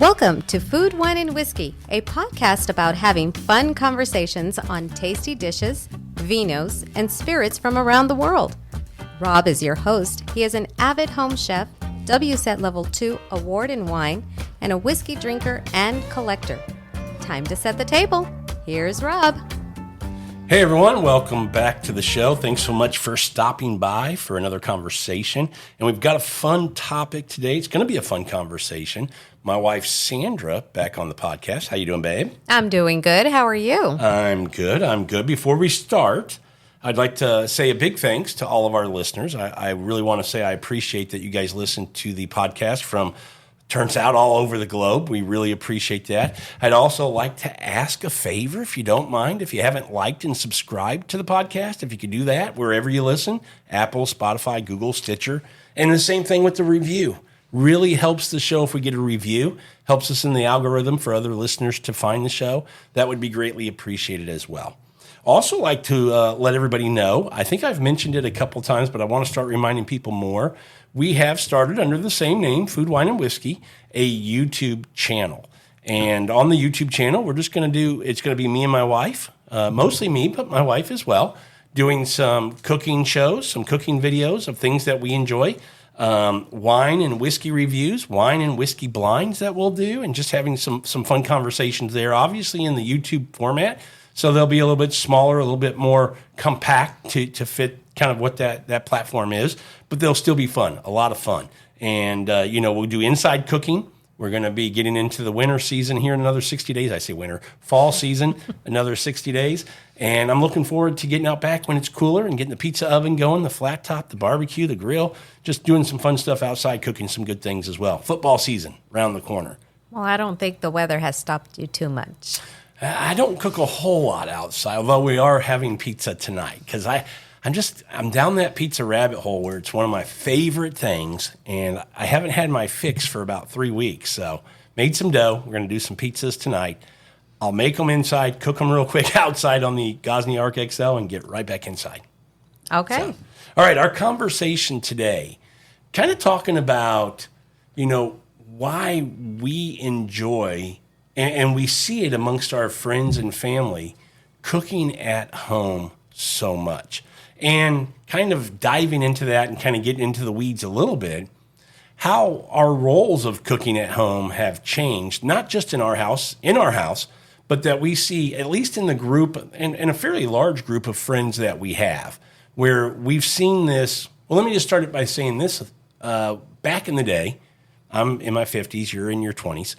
Welcome to Food, Wine, and Whiskey, a podcast about having fun conversations on tasty dishes, vinos, and spirits from around the world. Rob is your host. He is an avid home chef, WSET Level 2 award in wine, and a whiskey drinker and collector. Time to set the table. Here's Rob. Hey everyone, welcome back to the show. Thanks so much for stopping by for another conversation. And we've got a fun topic today. It's going to be a fun conversation. My wife, Sandra, back on the podcast. How you doing, babe? I'm doing good. How are you? I'm good. Before we start, I'd like to say a big thanks to all of our listeners. I really want to say I appreciate that you guys listen to the podcast from, turns out, all over the globe. We really appreciate that. I'd also like to ask a favor, if you don't mind, if you haven't liked and subscribed to the podcast, if you could do that wherever you listen, Apple, Spotify, Google, Stitcher, and the same thing with the review. Really helps the show if we get a review, helps us in the algorithm for other listeners to find the show. That would be greatly appreciated as well. Also like to let everybody know, I think I've mentioned it a couple times, but I want to start reminding people more. We have started under the same name, Food, Wine, and Whiskey, a YouTube channel. And on the YouTube channel, we're just going to it's going to be me and my wife, mostly me, but my wife as well, doing some cooking shows, some cooking videos of things that we enjoy. Wine and whiskey reviews, wine and whiskey blinds that we'll do, and just having some fun conversations there, obviously in the YouTube format. So they'll be a little bit smaller, a little bit more compact to fit kind of what that platform is, but they'll still be fun, a lot of fun. And, we'll do inside cooking. We're going to be getting into the winter season here in another 60 days. I say winter, fall season, another 60 days. And I'm looking forward to getting out back when it's cooler and getting the pizza oven going, the flat top, the barbecue, the grill, just doing some fun stuff outside, cooking some good things as well. Football season around the corner. Well, I don't think the weather has stopped you too much. I don't cook a whole lot outside, although we are having pizza tonight because I'm down that pizza rabbit hole where it's one of my favorite things, and I haven't had my fix for about 3 weeks. So made some dough. We're going to do some pizzas tonight. I'll make them inside, cook them real quick outside on the Gosney Arc XL, and get right back inside. Okay. So, all right, our conversation today, kind of talking about, why we enjoy, and we see it amongst our friends and family, cooking at home so much. And kind of diving into that and kind of getting into the weeds a little bit, how our roles of cooking at home have changed, not just in our house, but that we see, at least in the group, and a fairly large group of friends that we have, where we've seen this. Well, let me just start it by saying this. Back in the day, I'm in my 50s, you're in your 20s,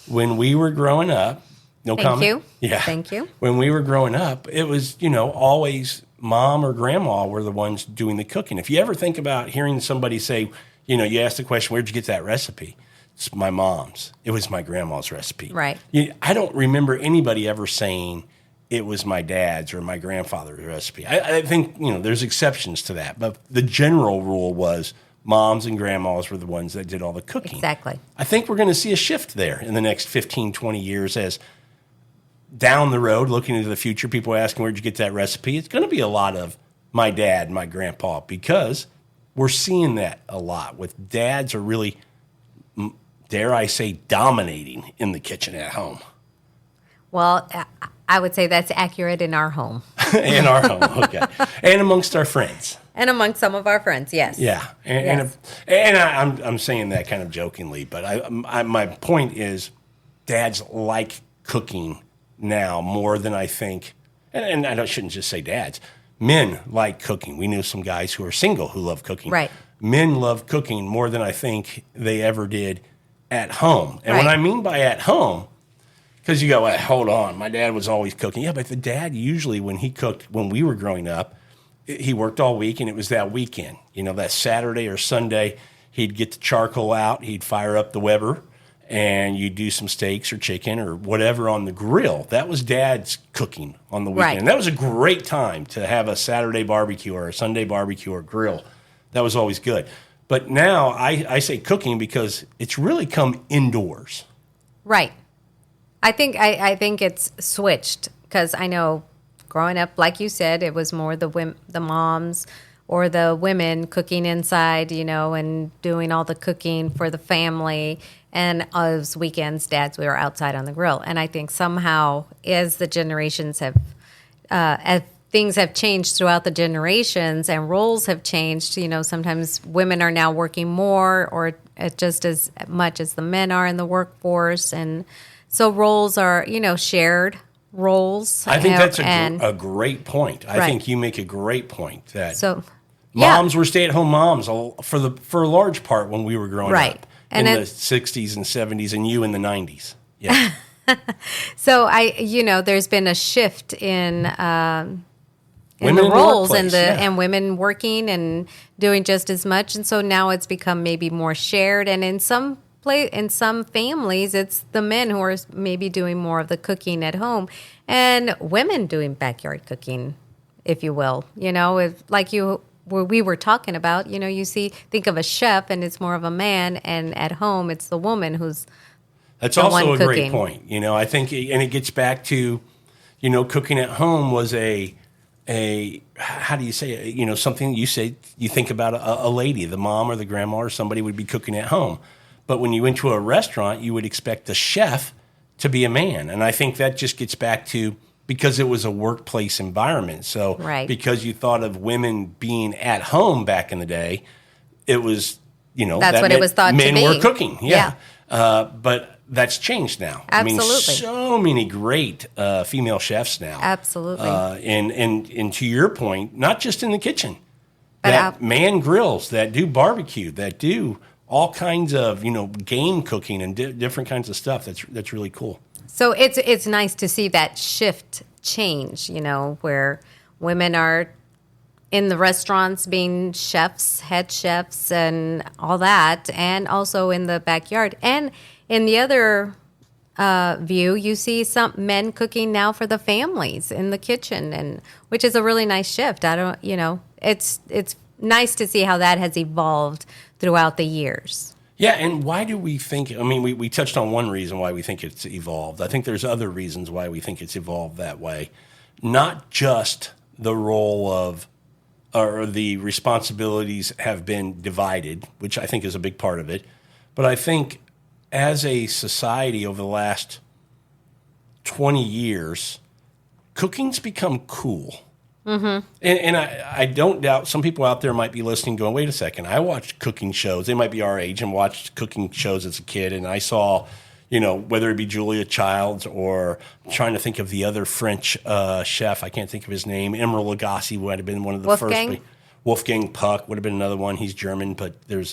when we were growing up, no comment? Thank you. Yeah. Thank you. When we were growing up, it was, always mom or grandma were the ones doing the cooking. If you ever think about hearing somebody say, you ask the question, where'd you get that recipe? It's my mom's. It was my grandma's recipe. Right. I don't remember anybody ever saying it was my dad's or my grandfather's recipe. I think, there's exceptions to that. But the general rule was moms and grandmas were the ones that did all the cooking. Exactly. I think we're going to see a shift there in the next 15, 20 years as down the road, looking into the future, people asking, where'd you get that recipe? It's going to be a lot of my dad, my grandpa, because we're seeing that a lot with dads are really, dare I say, dominating in the kitchen at home. Well, I would say that's accurate in our home. In our home, okay. And amongst our friends. And among some of our friends, yes. Yeah. Yes. And I'm saying that kind of jokingly, but my point is dads like cooking now more than I think, and I shouldn't just say dads, men like cooking. We knew some guys who are single who love cooking. Right. Men love cooking more than I think they ever did at home. And right. What I mean by at home, because you go, well, hold on, my dad was always cooking. Yeah, but the dad usually, when he cooked, when we were growing up, he worked all week, and it was that weekend. That Saturday or Sunday, he'd get the charcoal out, he'd fire up the Weber, and you do some steaks or chicken or whatever on the grill. That was Dad's cooking on the weekend. Right. And that was a great time to have a Saturday barbecue or a Sunday barbecue or grill. That was always good. But now I say cooking because it's really come indoors. Right. I think it's switched because I know growing up, like you said, it was more the moms or the women cooking inside, and doing all the cooking for the family. And as weekends, dads, we were outside on the grill. And I think somehow, as the generations have, as things have changed throughout the generations and roles have changed, sometimes women are now working more or just as much as the men are in the workforce. And so roles are, shared roles. I think that's a great point. I think you make a great point that moms were stay-at-home moms for a large part when we were growing up in the 60s and 70s, and you in the 90s. Yeah. So there's been a shift in women the roles in the and women working and doing just as much, and so now it's become maybe more shared. And in some families, it's the men who are maybe doing more of the cooking at home, and women doing backyard cooking, if you will. We were talking about, think of a chef, and it's more of a man, and at home it's the woman who's. That's also a great point. I think, and it gets back to, cooking at home was how do you say it? Something you think about a lady, the mom or the grandma or somebody would be cooking at home. But when you went to a restaurant, you would expect the chef to be a man. And I think that just gets back to, because it was a workplace environment. So because you thought of women being at home back in the day, it was, that's what it was thought to be. Men were cooking. Yeah. But that's changed now. Absolutely. I mean, so many great female chefs now. Absolutely. And to your point, not just in the kitchen, that man grills, that do barbecue, that do all kinds of, game cooking and different kinds of stuff. That's really cool. So it's nice to see that shift change, where women are in the restaurants being chefs, head chefs, and all that, and also in the backyard. And in the other view, you see some men cooking now for the families in the kitchen, and which is a really nice shift. It's nice to see how that has evolved throughout the years. Yeah, and why do we think, we touched on one reason why we think it's evolved. I think there's other reasons why we think it's evolved that way. Not just the role of, or the responsibilities have been divided, which I think is a big part of it, but I think as a society over the last 20 years, cooking's become cool. Mm-hmm. And I don't doubt some people out there might be listening going, wait a second, I watched cooking shows. They might be our age and watched cooking shows as a kid. And I saw, whether it be Julia Childs or I'm trying to think of the other French chef. I can't think of his name. Emeril Lagasse would have been one of the first. Wolfgang Puck would have been another one. He's German, but there's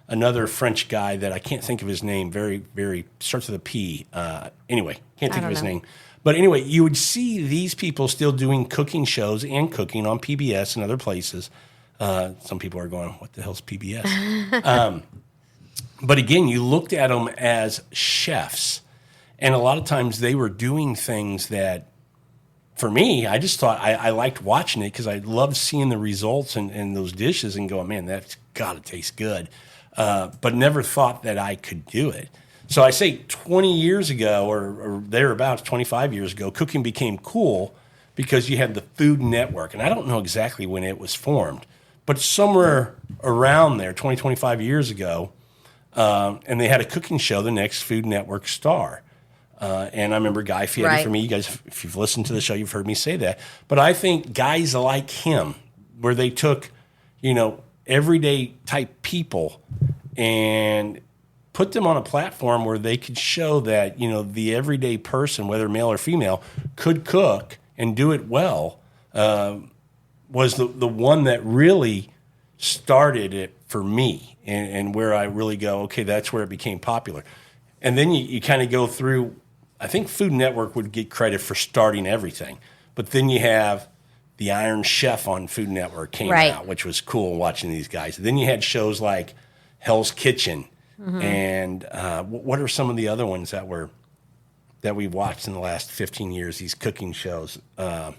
another French guy that I can't think of his name. Very, very, starts with a P. Anyway, can't think of his name. But anyway, you would see these people still doing cooking shows and cooking on PBS and other places. Some people are going, what the hell's PBS? But again, you looked at them as chefs. And a lot of times they were doing things that, for me, I just thought I liked watching it because I loved seeing the results and those dishes and going, man, that's got to taste good. But never thought that I could do it. So I say 20 years ago or thereabouts, 25 years ago, cooking became cool because you had the Food Network. And I don't know exactly when it was formed, but somewhere around there, 20, 25 years ago, and they had a cooking show, the next Food Network star. And I remember Guy Fieri for me. You guys, if you've listened to the show, you've heard me say that. But I think guys like him, where they took, everyday type people and put them on a platform where they could show that, the everyday person, whether male or female, could cook and do it well, was the one that really started it for me and where I really go, okay, that's where it became popular. And then you kind of go through, I think Food Network would get credit for starting everything. But then you have the Iron Chef on Food Network came out, which was cool watching these guys. Then you had shows like Hell's Kitchen. Mm-hmm. And what are some of the other ones that we've watched in the last 15 years, these cooking shows? You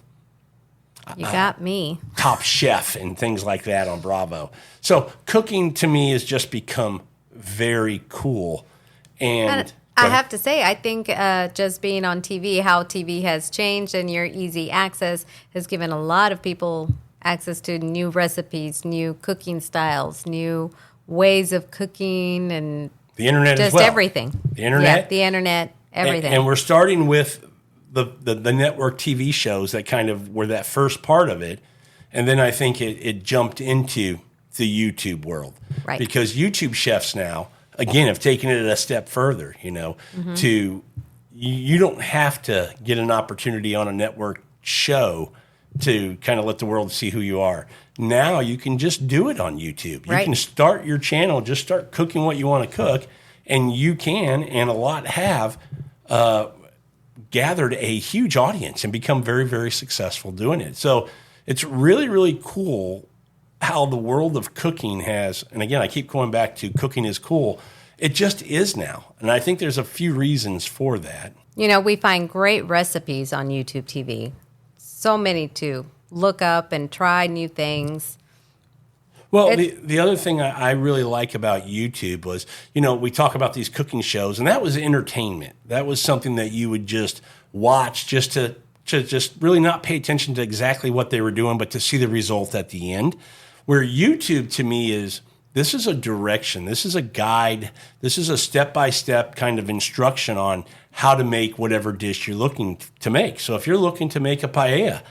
got me. Top Chef and things like that on Bravo. So cooking to me has just become very cool. And I have to say, I think just being on TV, how TV has changed and your easy access has given a lot of people access to new recipes, new cooking styles, new ways of cooking, and the internet just as well. Everything. The internet. Yeah, the internet, everything. And we're starting with the network TV shows that kind of were that first part of it. And then I think it jumped into the YouTube world. Right. Because YouTube chefs now, again, have taken it a step further, to you don't have to get an opportunity on a network show to kind of let the world see who you are. Now you can just do it on YouTube. You can start your channel, just start cooking what you want to cook, and you can, and a lot have, gathered a huge audience and become very, very successful doing it. So it's really, really cool how the world of cooking has, and again, I keep going back to cooking is cool. It just is now. And I think there's a few reasons for that. We find great recipes on YouTube TV. So many to look up and try new things. Well, the other thing I really like about YouTube was, we talk about these cooking shows, and that was entertainment. That was something that you would just watch just to just really not pay attention to exactly what they were doing, but to see the result at the end. Where YouTube, to me, this is a direction. This is a guide. This is a step-by-step kind of instruction on how to make whatever dish you're looking to make. So if you're looking to make a paella,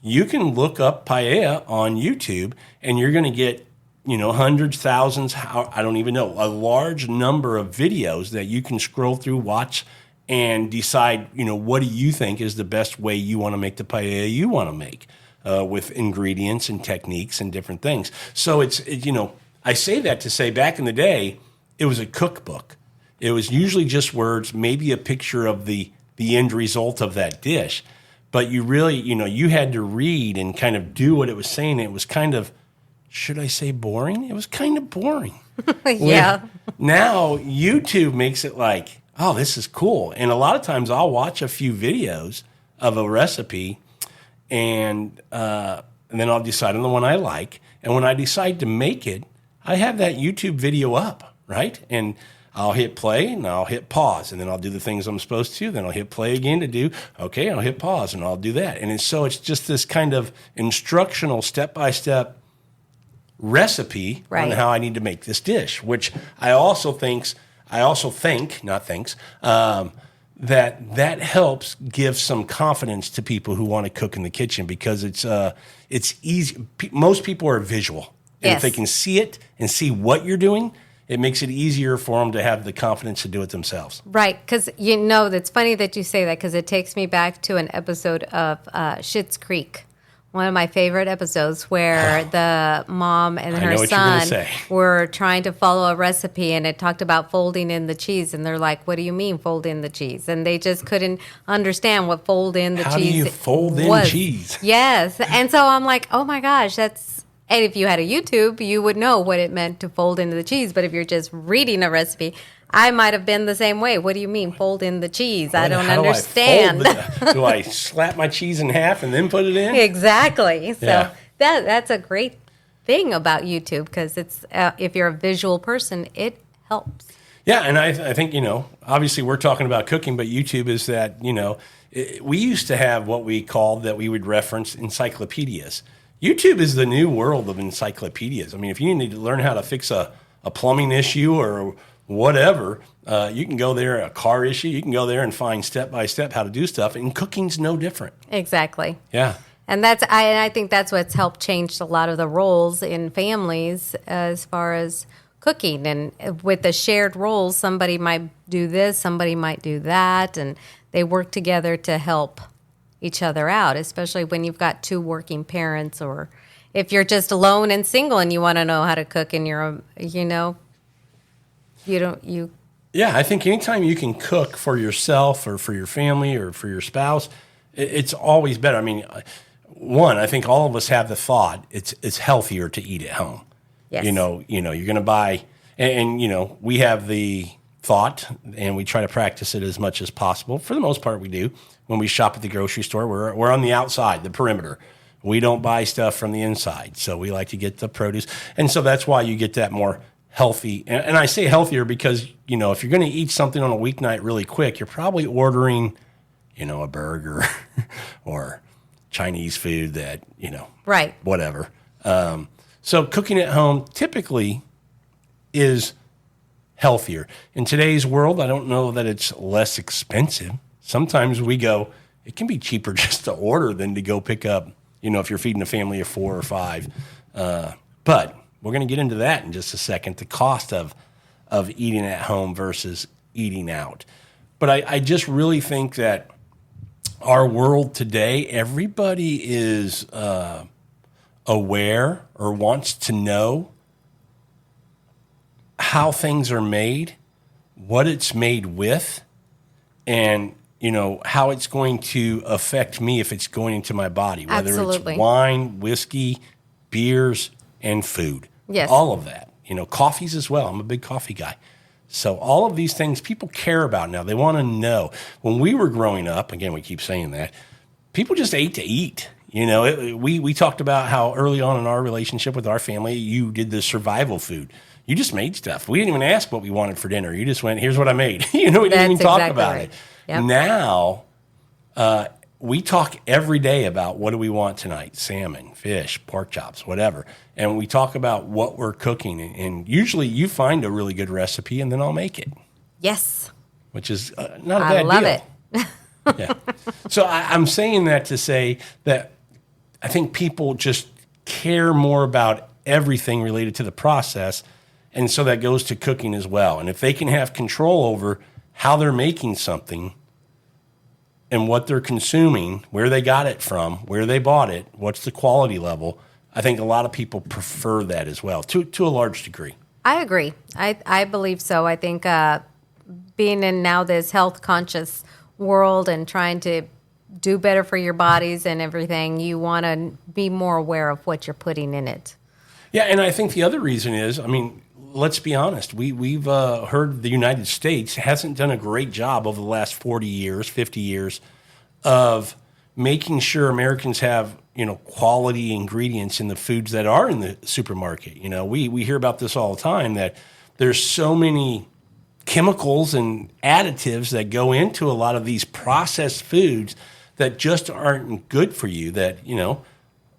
you can look up paella on YouTube, and you're going to get, hundreds, thousands, I don't even know, a large number of videos that you can scroll through, watch, and decide, what do you think is the best way you want to make the paella you want to make with ingredients and techniques and different things. So I say that to say back in the day, it was a cookbook. It was usually just words, maybe a picture of the end result of that dish. But you really, you had to read and kind of do what it was saying. It was kind of, should I say boring? It was kind of boring. Yeah. Now YouTube makes it like, oh, this is cool. And a lot of times I'll watch a few videos of a recipe and then I'll decide on the one I like. And when I decide to make it, I have that YouTube video up, right? And I'll hit play and I'll hit pause, and then I'll do the things I'm supposed to. Then I'll hit play again to do, okay, I'll hit pause and I'll do that. And it's just this kind of instructional step-by-step recipe on how I need to make this dish, which I also think, that helps give some confidence to people who want to cook in the kitchen, because it's easy. Most people are visual. And if they can see it and see what you're doing, it makes it easier for them to have the confidence to do it themselves. Right, because it's funny that you say that, because it takes me back to an episode of Schitt's Creek, one of my favorite episodes, where the mom and her son were trying to follow a recipe, and it talked about folding in the cheese, and they're like, what do you mean fold in the cheese? And they just couldn't understand what fold in the cheese was. How do you fold in cheese? Yes, and so I'm like, oh my gosh, and if you had a YouTube, you would know what it meant to fold into the cheese. But if you're just reading a recipe, I might have been the same way. What do you mean, fold in the cheese? I don't understand. Do I slap my cheese in half and then put it in? Exactly. So that's a great thing about YouTube, because it's if you're a visual person, it helps. Yeah, and I think, obviously we're talking about cooking, but YouTube is that, we used to have what we called, that we would reference, encyclopedias. YouTube is the new world of encyclopedias. I mean, if you need to learn how to fix a plumbing issue or whatever, you can go there, a car issue, you can go there and find step-by-step how to do stuff, and cooking's no different. Exactly. Yeah. And I think that's what's helped change a lot of the roles in families as far as cooking. And with the shared roles, somebody might do this, somebody might do that, and they work together to help each other out, especially when you've got two working parents, or if you're just alone and single and you want to know how to cook and you're, Yeah, I think anytime you can cook for yourself or for your family or for your spouse, it's always better. I mean, I think all of us have the thought it's healthier to eat at home. Yes. You're going to buy, and we have the thought, and we try to practice it as much as possible. For the most part, we do. When we shop at the grocery store, we're on the outside, the perimeter. We don't buy stuff from the inside, so we like to get the produce. And so that's why you get that more healthy. And I say healthier because, if you're going to eat something on a weeknight really quick, you're probably ordering, a burger or Chinese food that, Right. whatever. So cooking at home typically is healthier. In today's world, I don't know that it's less expensive. Sometimes we go, it can be cheaper just to order than to go pick up, if you're feeding a family of 4 or 5. But we're going to get into that in just a second, the cost of eating at home versus eating out. But I just really think that our world today, everybody is aware or wants to know how things are made, what it's made with, and how it's going to affect me if it's going into my body, whether Absolutely. It's wine, whiskey, beers, and food. Yes. All of that. Coffees as well. I'm a big coffee guy. So all of these things people care about now. They want to know. When we were growing up, again, we keep saying that, people just ate to eat. We talked about how early on in our relationship with our family, you did the survival food. You just made stuff. We didn't even ask what we wanted for dinner. You just went, here's what I made. We didn't even talk exactly about right. it. Yep. Now, we talk every day about what do we want tonight? Salmon, fish, pork chops, whatever. And we talk about what we're cooking. And usually you find a really good recipe and then I'll make it. Yes. Which is not a bad deal. I love it. Yeah. So I'm saying that to say that I think people just care more about everything related to the process. And so that goes to cooking as well. And if they can have control over how they're making something and what they're consuming, where they got it from, where they bought it, what's the quality level, I think a lot of people prefer that as well, to a large degree. I agree. I believe so. I think being in now this health conscious world and trying to do better for your bodies and everything, you want to be more aware of what you're putting in it. Yeah, and I think the other reason is, let's be honest. We've heard the United States hasn't done a great job over the last 40 years, 50 years of making sure Americans have, quality ingredients in the foods that are in the supermarket. We hear about this all the time, that there's so many chemicals and additives that go into a lot of these processed foods that just aren't good for you, that,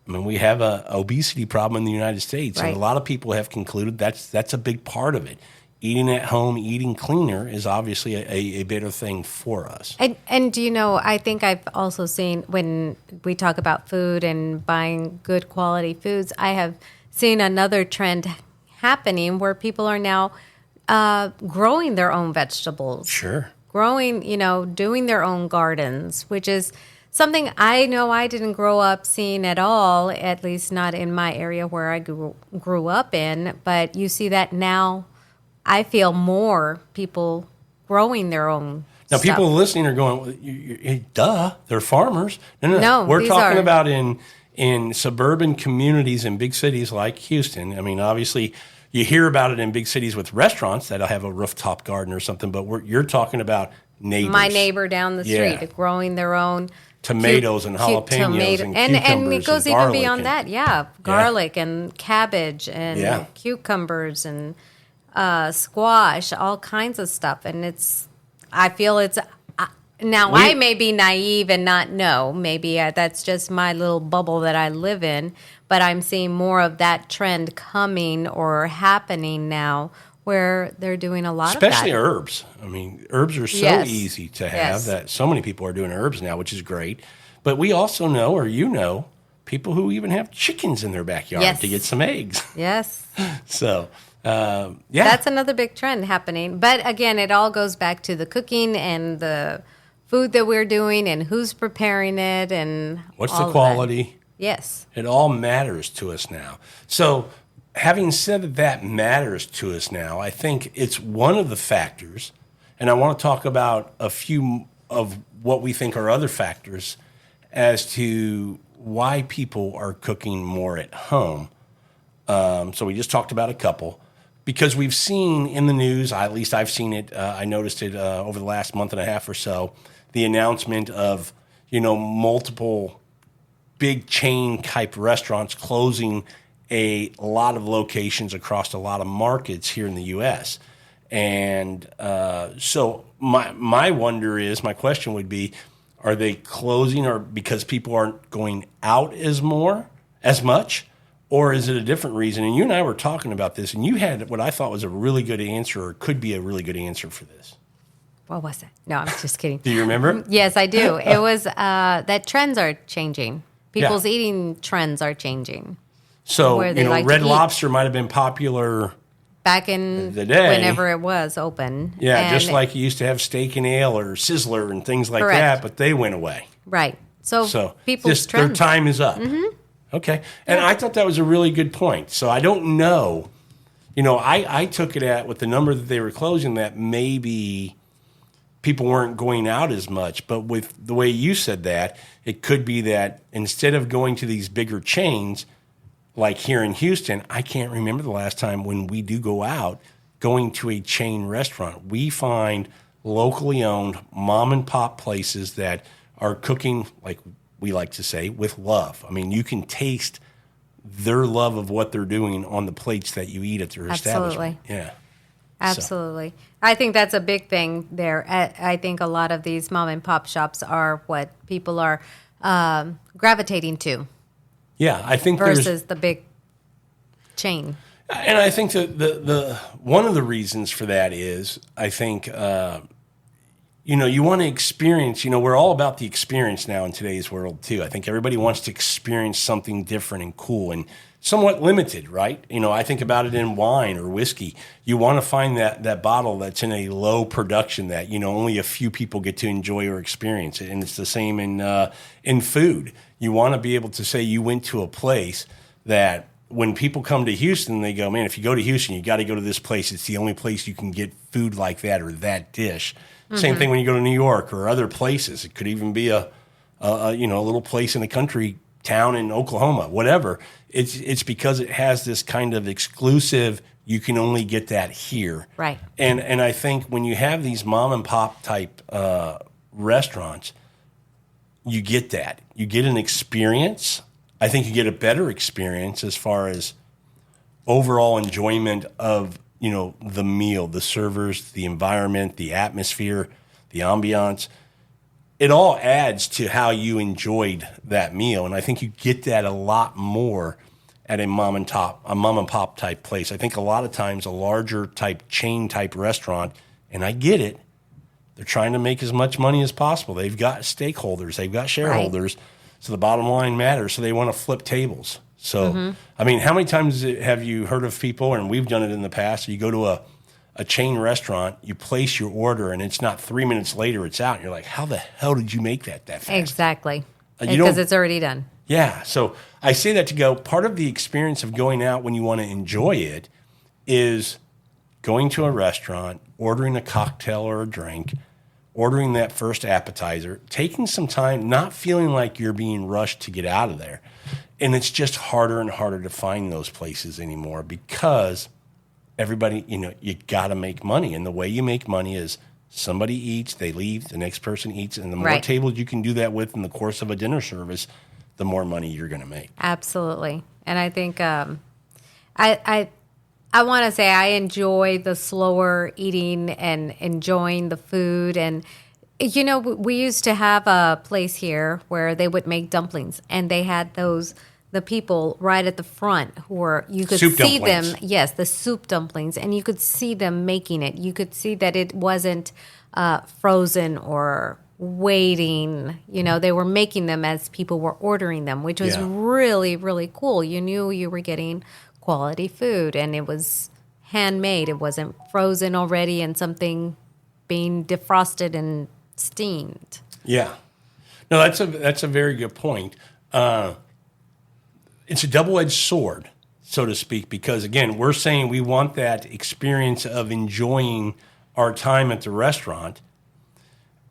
we have a obesity problem in the United States, right. And a lot of people have concluded that's a big part of it. Eating at home, eating cleaner is obviously a better thing for us. And I think I've also seen when we talk about food and buying good quality foods, I have seen another trend happening where people are now growing their own vegetables. Sure. Growing, doing their own gardens, which is something I know I didn't grow up seeing at all, at least not in my area where I grew up in. But you see that now. I feel more people growing their own Now, stuff. people listening are going, duh, they're farmers. No, we're these talking are- about in suburban communities in big cities like Houston. Obviously, you hear about it in big cities with restaurants that'll have a rooftop garden or something, but you're talking about neighbors. My neighbor down the street Yeah. growing their own Tomatoes and jalapenos and cucumbers and it goes and even garlic beyond and- that. Yeah, garlic and cabbage and cucumbers and squash, all kinds of stuff. And I feel it's now I may be naive and not know. Maybe that's just my little bubble that I live in. But I'm seeing more of that trend coming or happening now, where they're doing a lot Especially of that. herbs. Herbs are so Yes. easy to have Yes. that so many people are doing herbs now, which is great. But we also know, or people who even have chickens in their backyard Yes. to get some eggs. Yes. So, yeah. That's another big trend happening. But again, it all goes back to the cooking and the food that we're doing and who's preparing it and What's all the of quality? that. Yes. It all matters to us now. So, having said that matters to us now, I think it's one of the factors, and I want to talk about a few of what we think are other factors as to why people are cooking more at home. So we just talked about a couple. Because we've seen in the news, at least I've seen it, I noticed it over the last month and a half or so, the announcement of, multiple big chain type restaurants closing a lot of locations across a lot of markets here in the U.S. And so my question would be, Are they closing or because people aren't going out as much? Or is it a different reason? And you and I were talking about this, and you had what I thought was a really good answer, or could be a really good answer for this. What was it? No, I'm just kidding. Do you remember? Yes, I do. It was that trends are changing. People's Yeah. eating trends are changing. So, Where they like to Red eat. Lobster might have been popular Back in the day. whenever it was open. Yeah, And- just like you used to have Steak and Ale or Sizzler and things like Correct. that, but they went away. Right. So So people's their trends. time is up. Okay. And I thought that was a really good point. So I don't know. I took it with the number that they were closing that maybe people weren't going out as much. But with the way you said that, it could be that instead of going to these bigger chains, like here in Houston, I can't remember the last time when we do go out, going to a chain restaurant. We find locally owned mom and pop places that are cooking, like we like to say, with love. I mean, you can taste their love of what they're doing on the plates that you eat at their establishment. Yeah. Absolutely. I think that's a big thing there. I think a lot of these mom and pop shops are what people are gravitating to Yeah, I think versus the big chain. and I think that the one of the reasons for that is I think you want to experience. We're all about the experience now in today's world too. I think everybody wants to experience something different and cool and somewhat limited, right? I think about it in wine or whiskey. You want to find that bottle that's in a low production that only a few people get to enjoy or experience it, and it's the same in food. You want to be able to say you went to a place that when people come to Houston, they go, man, if you go to Houston, you got to go to this place. It's the only place you can get food like that or that dish. Same thing when you go to New York or other places. It could even be a little place in a country town in Oklahoma, whatever. It's because it has this kind of exclusive. You can only get that here, Right? And I think when you have these mom and pop type restaurants, you get that. You get an experience. I think you get a better experience as far as overall enjoyment of the meal, the servers, the environment, the atmosphere, the ambiance. It all adds to how you enjoyed that meal, and I think you get that a lot more at a mom and pop type place. I think a lot of times a larger type chain type restaurant, and I get it, they're trying to make as much money as possible. They've got stakeholders, they've got shareholders, right. So the bottom line matters. So they want to flip tables. So, I mean, how many times have you heard of people, and we've done it in the past, you go to a chain restaurant, you place your order, and it's not 3 minutes later, it's out. And you're like, how the hell did you make that fast? Exactly. Because it's already done. Yeah. So I say that to go, part of the experience of going out when you want to enjoy it is going to a restaurant, ordering a cocktail or a drink, ordering that first appetizer, taking some time, not feeling like you're being rushed to get out of there. And it's just harder and harder to find those places anymore because everybody, you got to make money. And the way you make money is somebody eats, they leave, the next person eats. And the more Right. tables you can do that with in the course of a dinner service, the more money you're going to make. Absolutely. And I think I want to say I enjoy the slower eating and enjoying the food. And, we used to have a place here where they would make dumplings, and they had the people right at the front who were, you could Soup see dumplings. them. Yes, the soup dumplings. And you could see them making it. You could see that it wasn't frozen or waiting. They were making them as people were ordering them, which was Yeah. really, really cool. You knew you were getting quality food, and it was handmade. It wasn't frozen already and something being defrosted and steamed. Yeah. No, that's a very good point. It's a double-edged sword, so to speak, because, again, we're saying we want that experience of enjoying our time at the restaurant,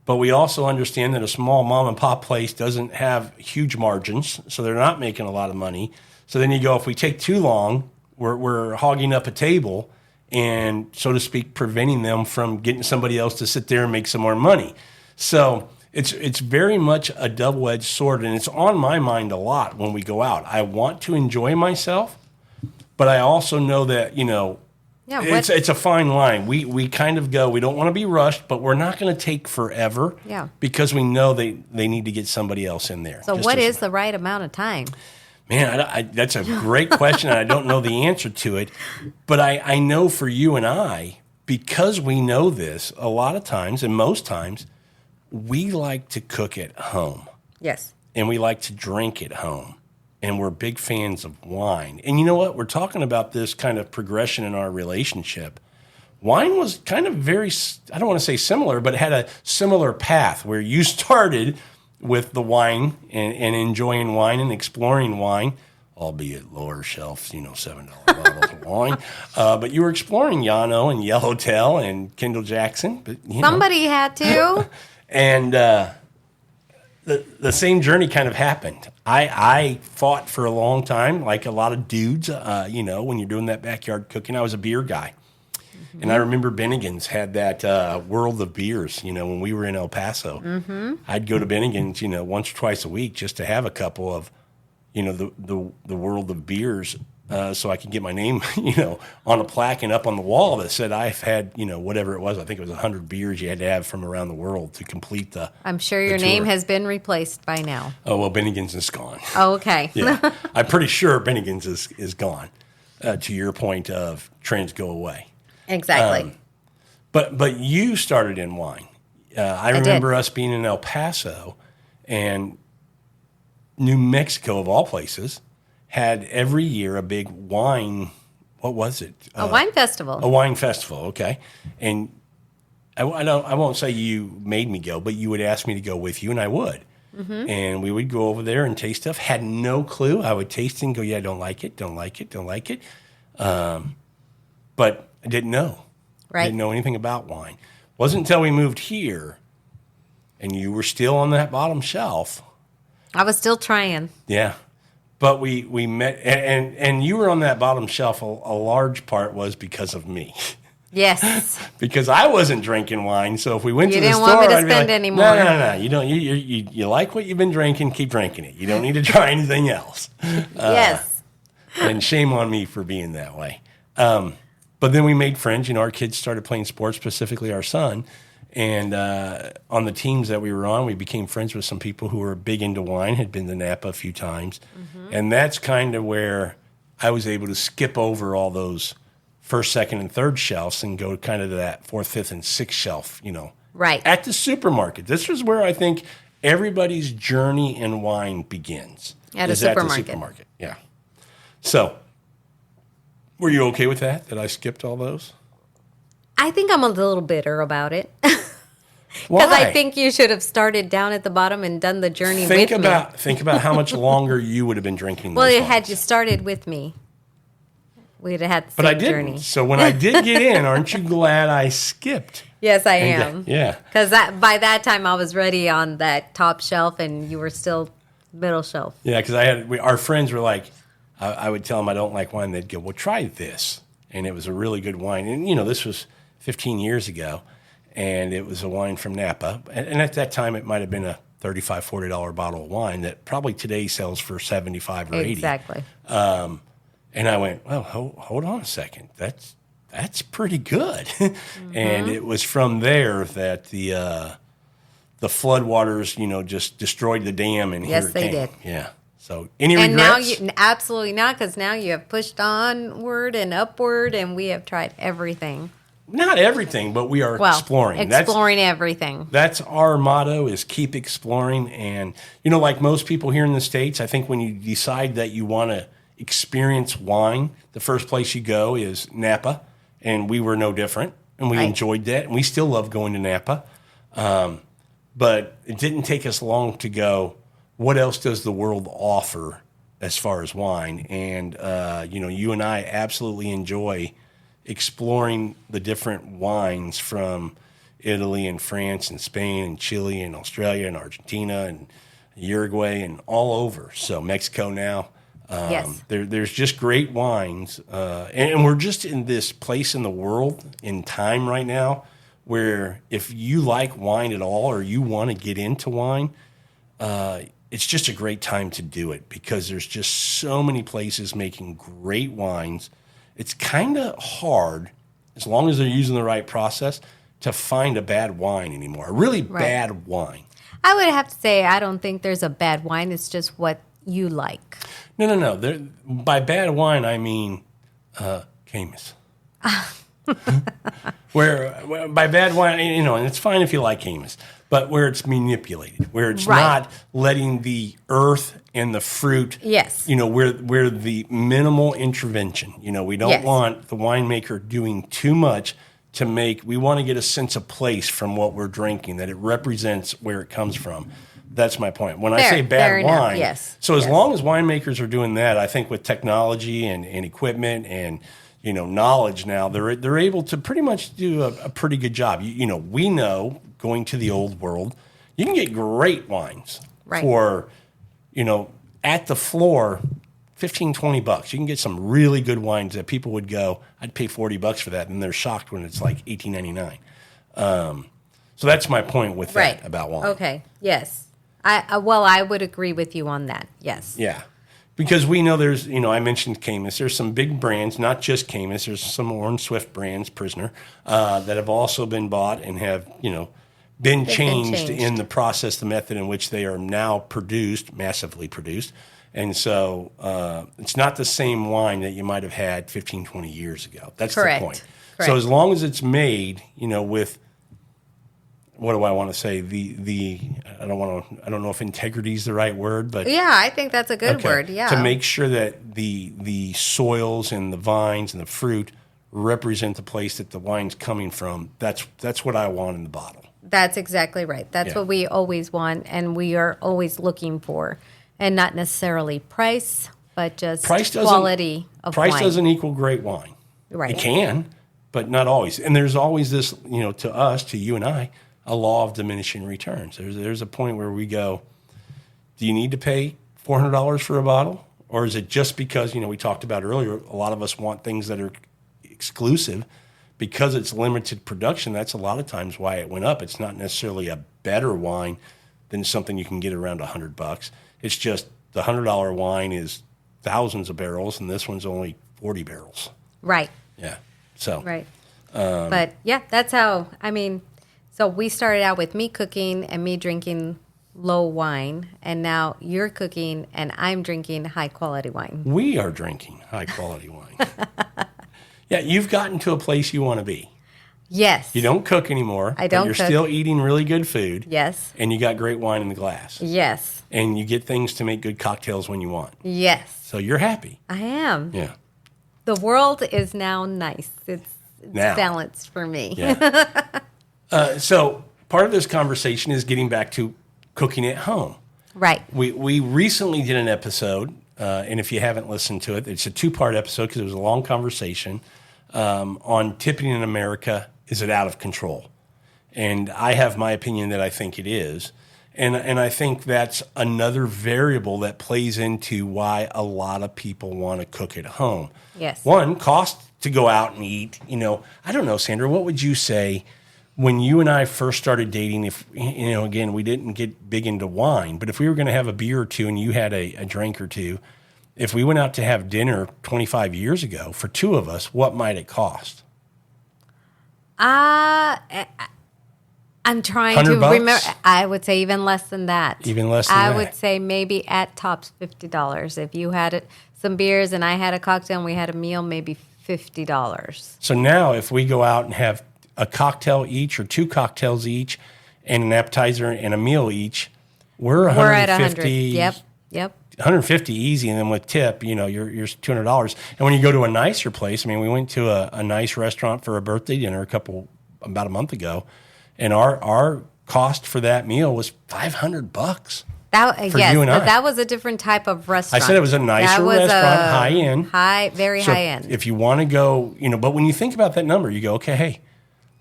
but we also understand that a small mom-and-pop place doesn't have huge margins, so they're not making a lot of money. So then you go, if we take too long, we're hogging up a table and, so to speak, preventing them from getting somebody else to sit there and make some more money. So it's very much a double-edged sword, and it's on my mind a lot when we go out. I want to enjoy myself, but I also know that, Yeah, it's a fine line. We kind of go, we don't want to be rushed, but we're not going to take forever. Yeah. Because we know they need to get somebody else in there. So what is the right amount of time? Man, that's a great question, and I don't know the answer to it. But I know for you and I, because we know this, a lot of times, and most times, we like to cook at home. Yes. And we like to drink at home. And we're big fans of wine. And you know what? We're talking about this kind of progression in our relationship. Wine was kind of very, I don't want to say similar, but it had a similar path where you started with the wine and enjoying wine and exploring wine, albeit lower shelf, $7 bottles of wine. But you were exploring Llano and Yellowtail and Kendall Jackson. But somebody had to. And the same journey kind of happened. I fought for a long time, like a lot of dudes, when you're doing that backyard cooking. I was a beer guy. Mm-hmm. And I remember Bennigan's had that world of beers, when we were in El Paso. Mm-hmm. I'd go to Bennigan's, once or twice a week just to have a couple of, the world of beers so I could get my name, on a plaque and up on the wall that said I've had, whatever it was. I think it was 100 beers you had to have from around the world to complete the I'm sure your name has been replaced by now. Oh, well, Bennigan's is gone. Oh, okay. Yeah. I'm pretty sure Bennigan's is gone, to your point of trends go away. Exactly. But you started in wine. I remember us being in El Paso, and New Mexico, of all places, had every year a big wine, what was it? A wine festival. A wine festival, okay. And I won't say you made me go, but you would ask me to go with you, and I would. Mm-hmm. And we would go over there and taste stuff. Had no clue. I would taste it and go, yeah, don't like it. But I didn't know. Right. I didn't know anything about wine. Wasn't until we moved here, and you were still on that bottom shelf. I was still trying. Yeah. But we met, and you were on that bottom shelf. A large part was because of me. Yes. Because I wasn't drinking wine, so if we went to the store, you didn't want me to I'd spend be like, any more. No. You don't. You like what you've been drinking, keep drinking it. You don't need to try anything else. Yes. And shame on me for being that way. But then we made friends. Our kids started playing sports, specifically our son. And on the teams that we were on, we became friends with some people who were big into wine, had been to Napa a few times. Mm-hmm. And that's kind of where I was able to skip over all those first, second, and third shelves and go kind of to that fourth, fifth, and sixth shelf, Right. At the supermarket. This was where I think everybody's journey in wine begins. At a supermarket. At the supermarket, yeah. So, were you okay with that I skipped all those? I think I'm a little bitter about it. Why? Because I think you should have started down at the bottom and done the journey with me. Think about how much longer you would have been drinking those Well, wines. had you started with me, we'd have had the But same I didn't. journey. So when I did get in, aren't you glad I skipped? Yes, I am. Yeah. Because by that time I was ready on that top shelf and you were still middle shelf. Yeah, because our friends were like, I would tell them I don't like wine. They'd go, well, try this. And it was a really good wine. And, this was 15 years ago. And it was a wine from Napa. And at that time, it might have been a $35, $40 bottle of wine that probably today sells for $75 or $80. Exactly. And I went, well, hold on a second. That's pretty good. Mm-hmm. And it was from there that the floodwaters, just destroyed the dam. And yes, here it they came. did. Yeah. So any and regrets? Now absolutely not, because now you have pushed onward and upward, and we have tried everything. Not everything, but we are exploring. Exploring everything. That's our motto, is keep exploring. And, like most people here in the States, I think when you decide that you want to experience wine, the first place you go is Napa. And we were no different. And we enjoyed that. And we still love going to Napa. But it didn't take us long to go, what else does the world offer as far as wine? And, you and I absolutely enjoy exploring the different wines from Italy and France and Spain and Chile and Australia and Argentina and Uruguay and all over. So Mexico now. Yes. There's just great wines. And we're just in this place in the world, in time right now, where if you like wine at all or you want to get into wine, it's just a great time to do it because there's just so many places making great wines. It's kind of hard as long as they're using the right process, to find a bad wine anymore. A really bad wine. I would have to say I don't think there's a bad wine. It's just what you like. No. By bad wine, I mean Caymus. where by bad wine, and it's fine if you like Caymus, but where it's manipulated, where it's not letting the earth and the fruit, where the minimal intervention. We don't want the winemaker doing too much to make. We want to get a sense of place from what we're drinking, that it represents where it comes from. That's my point. When I say bad wine, as long as winemakers are doing that, I think with technology and equipment and knowledge now, they're able to pretty much do a pretty good job. We know, going to the old world, you can get great wines for, at the floor, $15, $20. You can get some really good wines that people would go, I'd pay $40 for that, and they're shocked when it's like $18.99. So that's my point with that about wine. Okay. Yes. I would agree with you on that. Yes. Yeah. Because we know there's, I mentioned Caymus. There's some big brands, not just Caymus. There's some Orange Swift brands, Prisoner, that have also been bought and have, been changed in the process, the method in which they are now produced, massively produced. And so it's not the same wine that you might have had 15, 20 years ago. That's the point. Correct. So as long as it's made, with, what do I want to say? I don't know if integrity is the right word, but yeah, I think that's a good word. Yeah, to make sure that the soils and the vines and the fruit represent the place that the wine's coming from. That's what I want in the bottle. That's exactly right. That's what we always want, and we are always looking for, and not necessarily price, but just quality of wine. Price doesn't equal great wine. Right, it can, but not always. And there's always this, to us, to you and I, a law of diminishing returns. There's a point where we go, do you need to pay $400 for a bottle? Or is it just because, we talked about earlier, a lot of us want things that are exclusive because it's limited production. That's a lot of times why it went up. It's not necessarily a better wine than something you can get around $100. It's just the $100 wine is thousands of barrels, and this one's only 40 barrels. Right. Yeah. So. Right. But yeah, that's how, so we started out with me cooking and me drinking low wine, and now you're cooking and I'm drinking high-quality wine. We are drinking high-quality wine. Yeah, you've gotten to a place you want to be. Yes. You don't cook anymore. I don't cook. You're still eating really good food. Yes. And you got great wine in the glass. Yes. And you get things to make good cocktails when you want. Yes. So you're happy. I am. Yeah. The world is now nice. It's balanced for me. Yeah. So part of this conversation is getting back to cooking at home. Right. We recently did an episode, and if you haven't listened to it, it's a 2-part episode because it was a long conversation on tipping in America. Is it out of control? And I have my opinion that I think it is. And I think that's another variable that plays into why a lot of people want to cook at home. Yes. One, cost to go out and eat. I don't know, Sandra, what would you say when you and I first started dating? If, again, we didn't get big into wine, but if we were going to have a beer or two and you had a drink or two, if we went out to have dinner 25 years ago for two of us, what might it cost? I'm trying to remember. I would say even less than that. Even less than that. I would say maybe at tops $50. If you had some beers and I had a cocktail and we had a meal, maybe $50. So now if we go out and have a cocktail each or 2 cocktails each and an appetizer and a meal each, we're at 100. Yep. 150 easy, and then with tip, you're $200. And when you go to a nicer place, we went to a nice restaurant for a birthday dinner about a month ago, and our cost for that meal was $500 for you and I. That was a different type of restaurant. I said it was a nicer restaurant, high end, very high end. If you want to go, but when you think about that number, you go, okay, hey,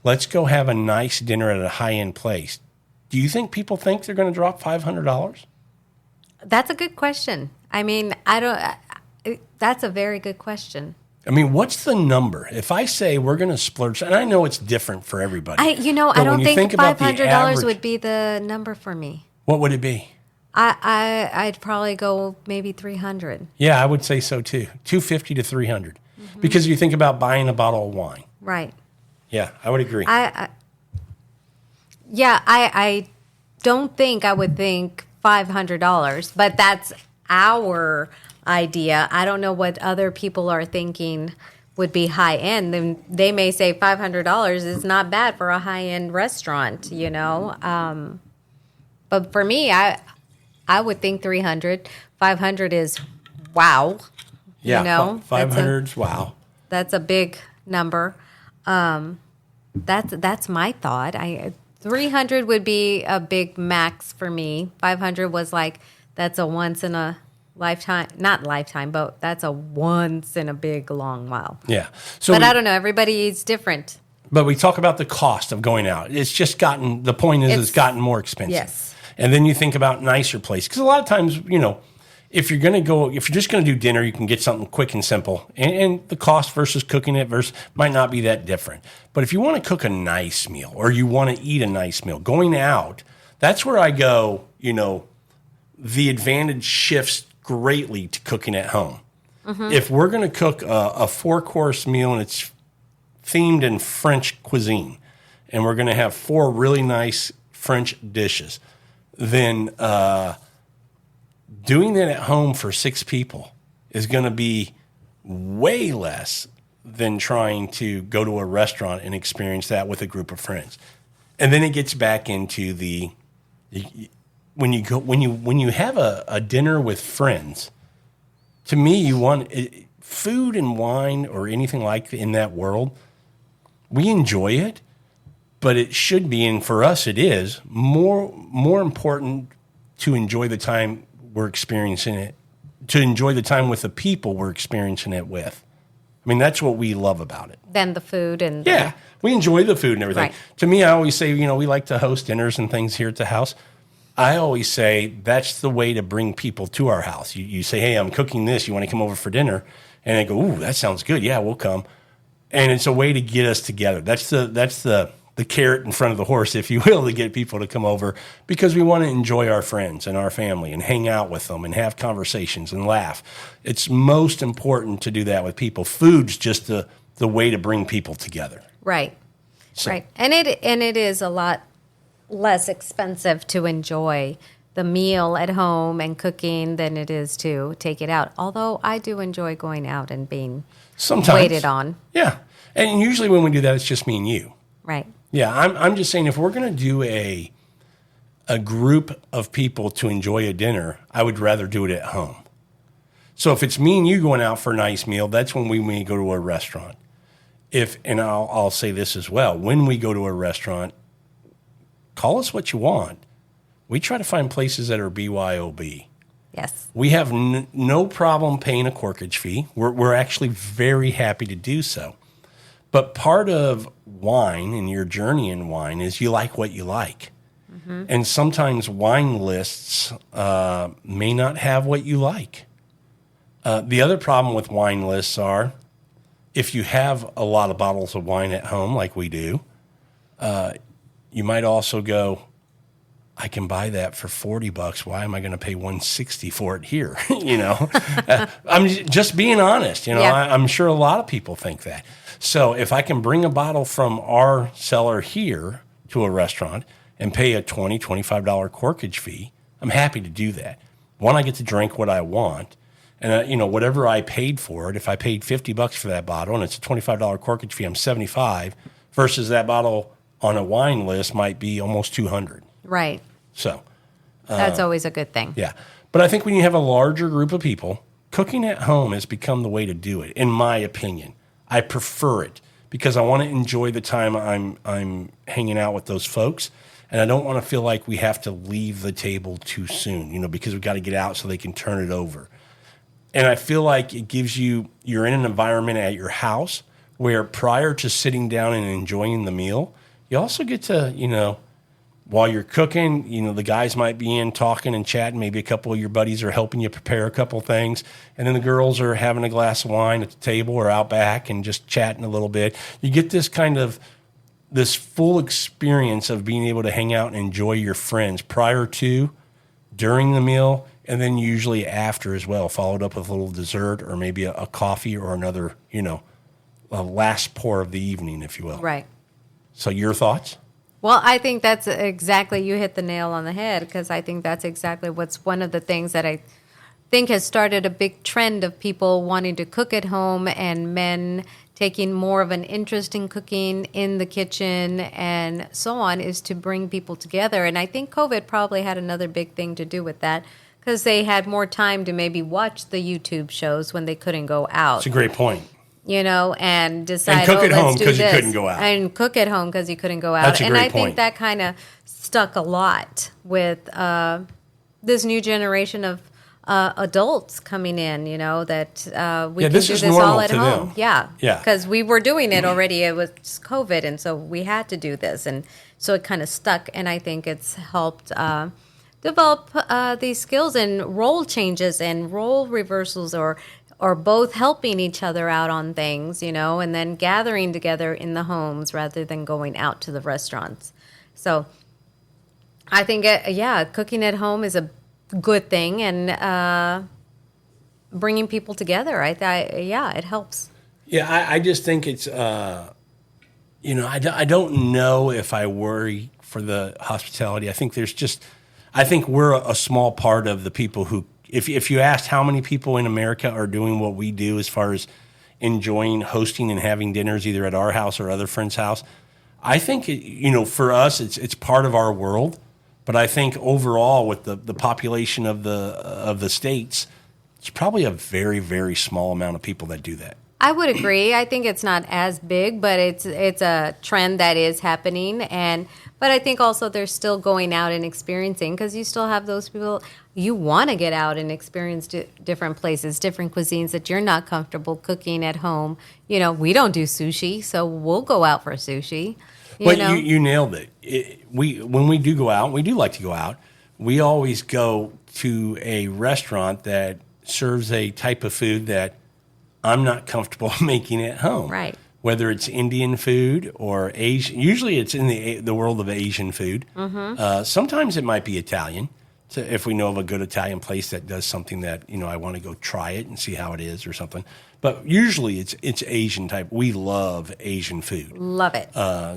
let's go have a nice dinner at a high end place. Do you think people think they're going to drop $500? That's a good question. That's a very good question. What's the number? If I say we're going to splurge, and I know it's different for everybody. I don't think $500 would be the number for me. What would it be? I'd probably go maybe $300. Yeah, I would say so too. $250 to $300, because you think about buying a bottle of wine. Right. Yeah, I would agree. I don't think I would think $500, but that's our idea. I don't know what other people are thinking would be high end. Then they may say $500 is not bad for a high end restaurant, you know. But for me, I would think 300. 500 is wow. Yeah, you know, 500's wow. That's a big number. That's my thought. 300 would be a big max for me. 500 was like, that's a once in a lifetime, not lifetime, but that's a once in a big long while. Yeah. But I don't know. Everybody eats different. But we talk about the cost of going out. It's just gotten, the point is it's gotten more expensive. Yes. And then you think about nicer places. Because a lot of times, you know, if you're just going to do dinner, you can get something quick and simple. And the cost versus cooking it might not be that different. But if you want to cook a nice meal or you want to eat a nice meal, going out, that's where I go, you know, the advantage shifts greatly to cooking at home. Mm-hmm. If we're going to cook a 4-course meal and it's themed in French cuisine, and we're going to have 4 really nice French dishes, then doing that at home for 6 people is going to be way less than trying to go to a restaurant and experience that with a group of friends. And then it gets back into when you have a dinner with friends. To me, you want food and wine or anything like in that world. We enjoy it, but it should be, and for us, it is more important to enjoy the time we're experiencing it, to enjoy the time with the people we're experiencing it with. I mean, that's what we love about it. Then the food and yeah, we enjoy the food and everything. Right. To me, I always say, you know, we like to host dinners and things here at the house. I always say that's the way to bring people to our house. You say, hey, I'm cooking this. You want to come over for dinner? And they go, ooh, that sounds good. Yeah, we'll come. And it's a way to get us together. That's the carrot in front of the horse, if you will, to get people to come over, because we want to enjoy our friends and our family and hang out with them and have conversations and laugh. It's most important to do that with people. Food's just the way to bring people together. Right. So. Right. And it is a lot less expensive to enjoy the meal at home and cooking than it is to take it out. Although I do enjoy going out and being waited on. Yeah. And usually when we do that, it's just me and you. Right. Yeah, I'm just saying if we're going to do a group of people to enjoy a dinner, I would rather do it at home. So if it's me and you going out for a nice meal, that's when we may go to a restaurant. And I'll say this as well, when we go to a restaurant, call us what you want. We try to find places that are BYOB. Yes. We have no problem paying a corkage fee. We're actually very happy to do so. But part of wine and your journey in wine is you like what you like. Mm-hmm. And sometimes wine lists may not have what you like. The other problem with wine lists are if you have a lot of bottles of wine at home like we do, you might also go, I can buy that for $40. Why am I going to pay $160 for it here? You know, I'm just being honest. You know, yeah. I'm sure a lot of people think that. So if I can bring a bottle from our cellar here to a restaurant and pay a $20, $25 corkage fee, I'm happy to do that. One, I get to drink what I want. And, you know, whatever I paid for it, if I paid $50 for that bottle and it's a $25 corkage fee, I'm $75 versus that bottle on a wine list might be almost $200. Right. So that's always a good thing. Yeah. But I think when you have a larger group of people, cooking at home has become the way to do it, in my opinion. I prefer it because I want to enjoy the time I'm hanging out with those folks, and I don't want to feel like we have to leave the table too soon, you know, because we've got to get out so they can turn it over. And I feel like it gives you're in an environment at your house where prior to sitting down and enjoying the meal, you also get to, you know, while you're cooking, you know, the guys might be in talking and chatting. Maybe a couple of your buddies are helping you prepare a couple of things. And then the girls are having a glass of wine at the table or out back and just chatting a little bit. You get this full experience of being able to hang out and enjoy your friends prior to, during the meal, and then usually after as well, followed up with a little dessert or maybe a coffee or another, you know, a last pour of the evening, if you will. Right. So your thoughts? Well, I think that's exactly, you hit the nail on the head, because I think that's exactly what's one of the things that I think has started a big trend of people wanting to cook at home and men taking more of an interest in cooking in the kitchen and so on, is to bring people together. And I think COVID probably had another big thing to do with that, because they had more time to maybe watch the YouTube shows when they couldn't go out. That's a great point. And decide, and cook at home because you couldn't go out. And cook at home because you couldn't go out. That's a great I point. think that kind of stuck a lot with this new generation of adults coming in, that we can do this all at home. Them. Yeah. Yeah. Because we were doing it already. It was COVID, and so we had to do this. And so it kind of stuck, and I think it's helped develop these skills and role changes and role reversals, or both helping each other out on things, and then gathering together in the homes rather than going out to the restaurants. So I think, cooking at home is a good thing, and bringing people together, it helps. Yeah, I just think it's, I don't know if I worry for the hospitality. I think we're a small part of the people who, if you asked how many people in America are doing what we do as far as enjoying hosting and having dinners either at our house or other friends' house, I think, for us, it's part of our world. But I think overall, with the population of the states, it's probably a very, very small amount of people that do that. I would agree. I think it's not as big, but it's a trend that is happening. But I think also they're still going out and experiencing, because you still have those people, you want to get out and experience different places, different cuisines that you're not comfortable cooking at home. We don't do sushi, so we'll go out for sushi. You nailed it. When we do go out, we do like to go out. We always go to a restaurant that serves a type of food that I'm not comfortable making at home. Right. Whether it's Indian food or Asian. Usually it's in the world of Asian food. Mm-hmm. Sometimes it might be Italian. So if we know of a good Italian place that does something that, I want to go try it and see how it is or something. But usually it's Asian type. We love Asian food. Love it.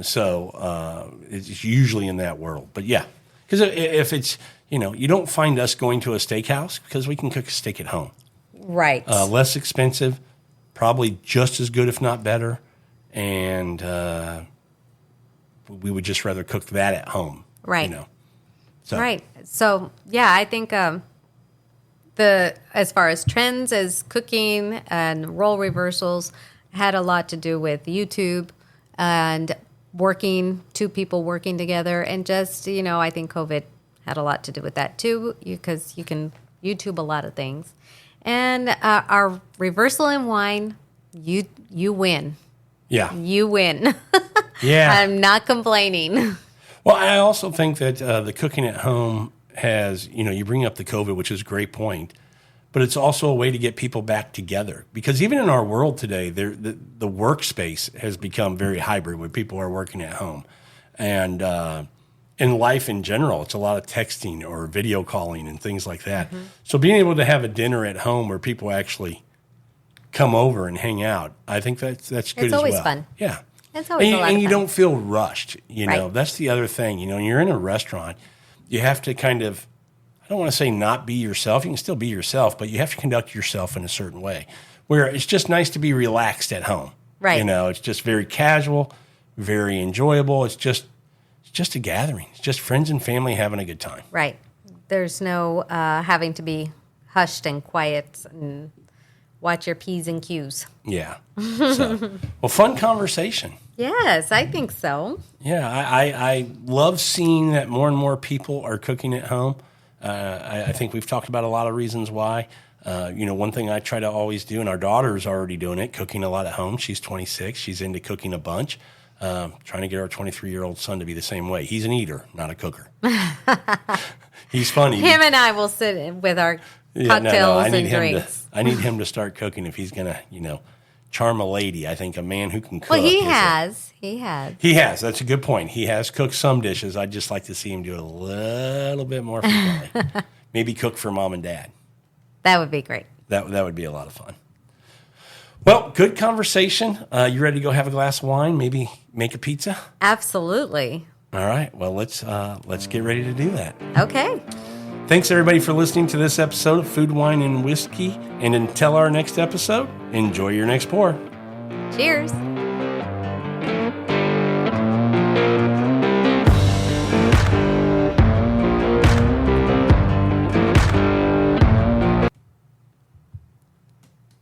So it's usually in that world. But yeah, because if it's, you don't find us going to a steakhouse because we can cook a steak at home. Right. Less expensive, probably just as good, if not better. And we would just rather cook that at home. Right. So. Right. So, yeah, I think as far as trends as cooking and role reversals had a lot to do with YouTube and two people working together. And just, I think COVID had a lot to do with that too, because you can YouTube a lot of things. And our reversal in wine, you win. Yeah. You win. Yeah. I'm not complaining. Well, I also think that the cooking at home has, you bring up the COVID, which is a great point, but it's also a way to get people back together. Because even in our world today, the workspace has become very hybrid where people are working at home. And in life in general, it's a lot of texting or video calling and things like that. Mm-hmm. So being able to have a dinner at home where people actually come over and hang out, I think that's good as well. It's always fun. Yeah. It's always a lot of fun. And you don't feel rushed, Right. That's the other thing. When you're in a restaurant, you have to kind of, I don't want to say not be yourself. You can still be yourself, but you have to conduct yourself in a certain way where it's just nice to be relaxed at home. Right. It's just very casual, very enjoyable. It's just a gathering. It's just friends and family having a good time. Right. There's no having to be hushed and quiet and watch your P's and Q's. Yeah. So, well, fun conversation. Yes, I think so. Yeah, I love seeing that more and more people are cooking at home. I think we've talked about a lot of reasons why. One thing I try to always do, and our daughter's already doing it, cooking a lot at home. She's 26. She's into cooking a bunch. Trying to get our 23-year-old son to be the same way. He's an eater, not a cooker. He's funny. Him and I will sit with our cocktails and drinks. I need him to start cooking if he's going to, charm a lady. I think a man who can cook. Well, he has. He has. That's a good point. He has cooked some dishes. I'd just like to see him do it a little bit more frequently. Maybe cook for mom and dad. That would be great. That would be a lot of fun. Well, good conversation. You ready to go have a glass of wine? Maybe make a pizza? Absolutely. All right. Well, let's get ready to do that. Okay. Thanks, everybody, for listening to this episode of Food, Wine, and Whiskey. And until our next episode, enjoy your next pour. Cheers.